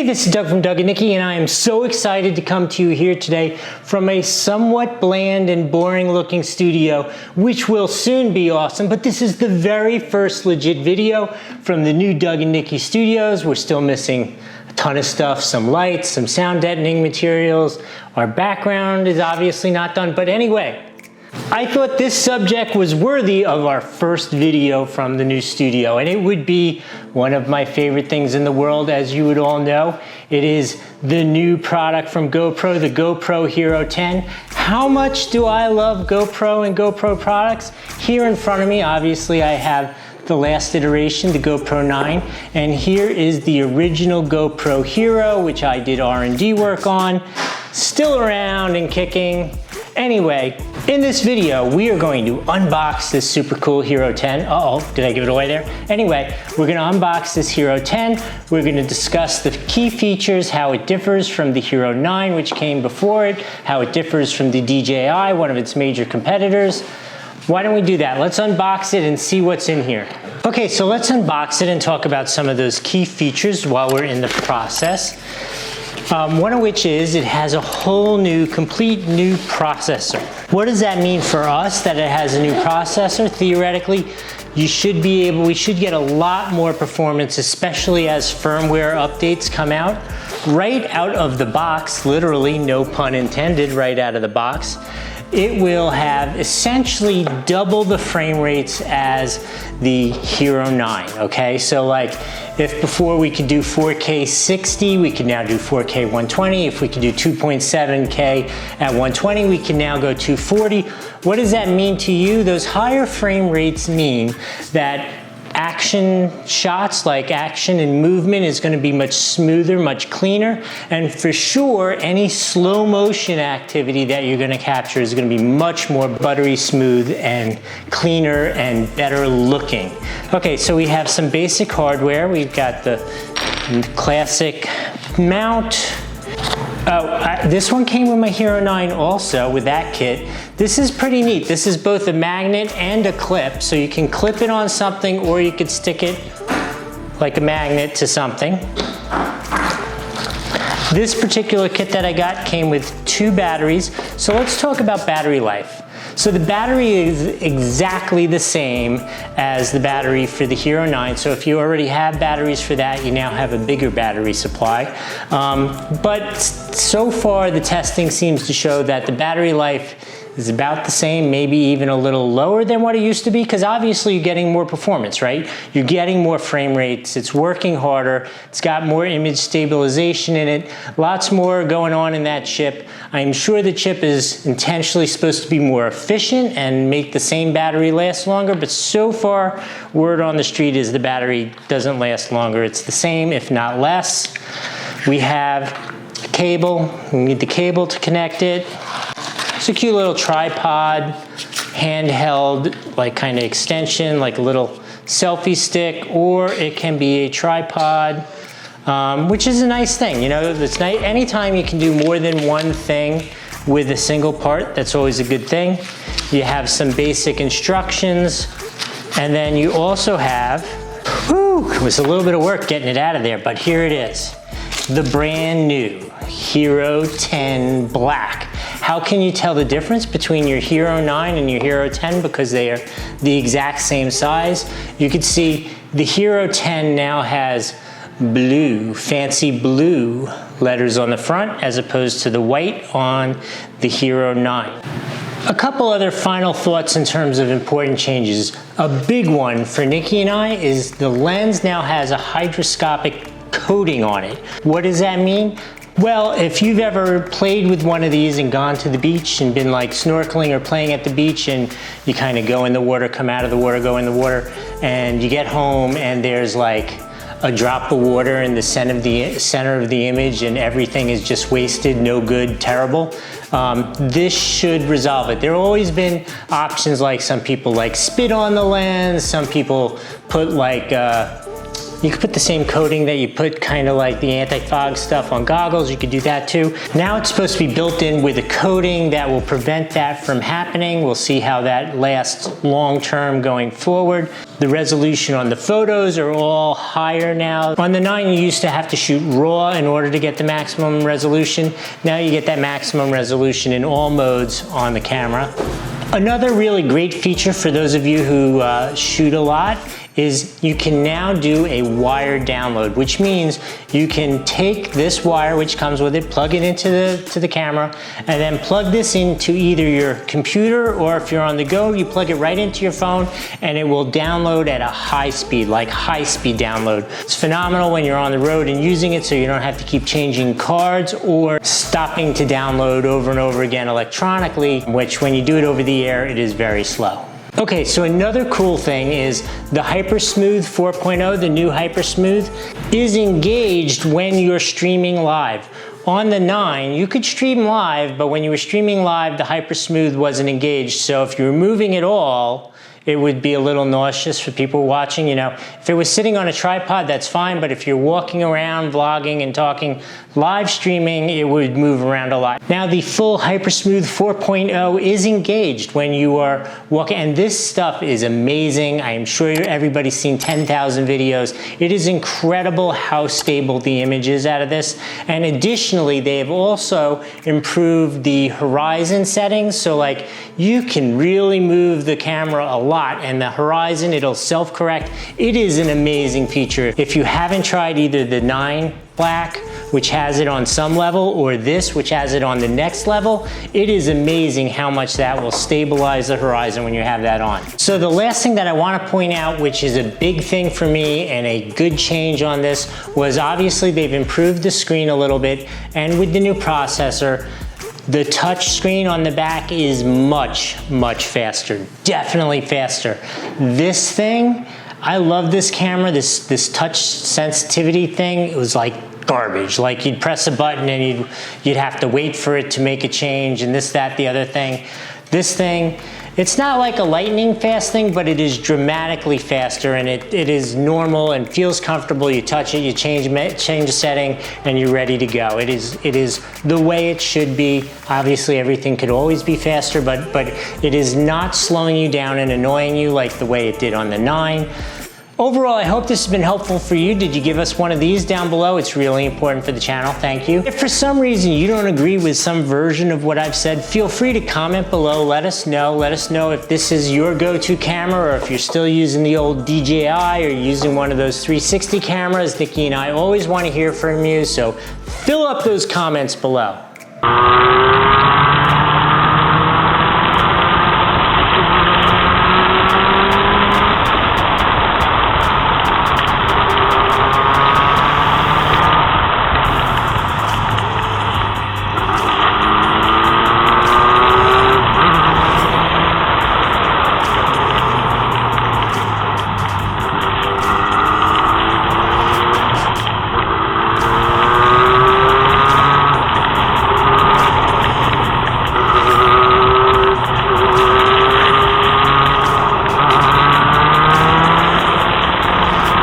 Hey, this is Doug from Doug and Nikki, and I am so excited to come to you here today from a somewhat bland and boring looking studio, which will soon be awesome, but this is the very first legit video from the new Doug and Nikki studios. We're still missing a ton of stuff, some lights, some sound deadening materials. Our background is obviously not done, but anyway, I thought this subject was worthy of our first video from the new studio, and it would be one of my favorite things in the world, as you would all know. It is the new product from GoPro, the GoPro HERO10. How much do I love GoPro and GoPro products? Here in front of me, obviously, I have the last iteration, the GoPro 9, and here is the original GoPro Hero, which I did R&D work on, still around and kicking. Anyway, in this video, we are going to unbox this super cool HERO10. Uh-oh, did I give it away there? Anyway, we're gonna unbox this HERO10. We're gonna discuss the key features, how it differs from the HERO9, which came before it, how it differs from the DJI, one of its major competitors. Why don't we do that? Let's unbox it and see what's in here. Okay, so let's unbox it and talk about some of those key features while we're in the process. One of which is it has a whole new, complete new processor. What does that mean for us that it has a new processor? Theoretically, we should get a lot more performance, especially as firmware updates come out. Right out of the box, literally, no pun intended, right out of the box, it will have essentially double the frame rates as the HERO9, okay? So like, if before we could do 4K 60, we can now do 4K 120. If we could do 2.7K at 120, we can now go 240. What does that mean to you? Those higher frame rates mean that action shots, like action and movement, is going to be much smoother, much cleaner, and for sure any slow motion activity that you're going to capture is going to be much more buttery smooth and cleaner and better looking. Okay, so we have some basic hardware. We've got the classic mount. This one came with my HERO9 also, with that kit. This is pretty neat. This is both a magnet and a clip, so you can clip it on something or you could stick it like a magnet to something. This particular kit that I got came with 2 batteries, so let's talk about battery life. So the battery is exactly the same as the battery for the HERO9. So if you already have batteries for that, you now have a bigger battery supply. But so far the testing seems to show that the battery life is about the same, maybe even a little lower than what it used to be, because obviously you're getting more performance, right? You're getting more frame rates, it's working harder, it's got more image stabilization in it, lots more going on in that chip. I'm sure the chip is intentionally supposed to be more efficient and make the same battery last longer, but so far, word on the street is the battery doesn't last longer. It's the same, if not less. We have a cable, we need the cable to connect it. It's a cute little tripod, handheld, like kind of extension, like a little selfie stick, or it can be a tripod, which is a nice thing. You know, it's nice. Anytime you can do more than one thing with a single part, that's always a good thing. You have some basic instructions, and then you also have, it was a little bit of work getting it out of there, but here it is. The brand new HERO10 Black. How can you tell the difference between your HERO9 and your HERO10? Because they are the exact same size. You can see the HERO10 now has blue, fancy blue letters on the front as opposed to the white on the HERO9. A couple other final thoughts in terms of important changes. A big one for Nikki and I is the lens now has a hydroscopic coating on it. What does that mean? Well, if you've ever played with one of these and gone to the beach and been like snorkeling or playing at the beach, and you kind of go in the water, come out of the water, go in the water, and you get home and there's like a drop of water in the center of the image and everything is just wasted, no good, terrible. This should resolve it. There have always been options, like some people like spit on the lens, some people put like you could put the same coating that you put kind of like the anti-fog stuff on goggles. You could do that too. Now it's supposed to be built in with a coating that will prevent that from happening. We'll see how that lasts long term going forward. The resolution on the photos are all higher now. On the 9, you used to have to shoot RAW in order to get the maximum resolution. Now you get that maximum resolution in all modes on the camera. Another really great feature for those of you who shoot a lot is you can now do a wire download, which means you can take this wire which comes with it, plug it into the camera, and then plug this into either your computer, or if you're on the go, you plug it right into your phone and it will download at a high speed, like high speed download. It's phenomenal when you're on the road and using it, so you don't have to keep changing cards or stopping to download over and over again electronically, which when you do it over the air, it is very slow. Okay, so another cool thing is the HyperSmooth 4.0, the new HyperSmooth, is engaged when you're streaming live. On the 9, you could stream live, but when you were streaming live, the HyperSmooth wasn't engaged. So if you were moving it all, it would be a little nauseous for people watching. You know, if it was sitting on a tripod, that's fine, but if you're walking around, vlogging and talking, live streaming, it would move around a lot. Now the full HyperSmooth 4.0 is engaged when you are walking, and this stuff is amazing. I am sure everybody's seen 10,000 videos. It is incredible how stable the image is out of this. And additionally, they have also improved the horizon settings. So like you can really move the camera a lot, and the horizon, it'll self-correct. It is an amazing feature. If you haven't tried either the 9 Black, which has it on some level, or this, which has it on the next level, it is amazing how much that will stabilize the horizon when you have that on. So the last thing that I want to point out, which is a big thing for me and a good change on this, was obviously they've improved the screen a little bit, and with the new processor, the touch screen on the back is much, much faster, definitely faster. This thing, I love this camera, this touch sensitivity thing. It was like garbage. Like you'd press a button and you'd have to wait for it to make a change, and this, that, the other thing. This thing, it's not like a lightning fast thing, but it is dramatically faster, and it is normal and feels comfortable. You touch it, you change a setting, and you're ready to go. It is the way it should be. Obviously, everything could always be faster, but it is not slowing you down and annoying you like the way it did on the 9. Overall, I hope this has been helpful for you. Did you give us one of these down below? It's really important for the channel. Thank you. If for some reason you don't agree with some version of what I've said, feel free to comment below. Let us know. Let us know if this is your go-to camera, or if you're still using the old DJI or using one of those 360 cameras. Nikki and I always want to hear from you, so fill up those comments below.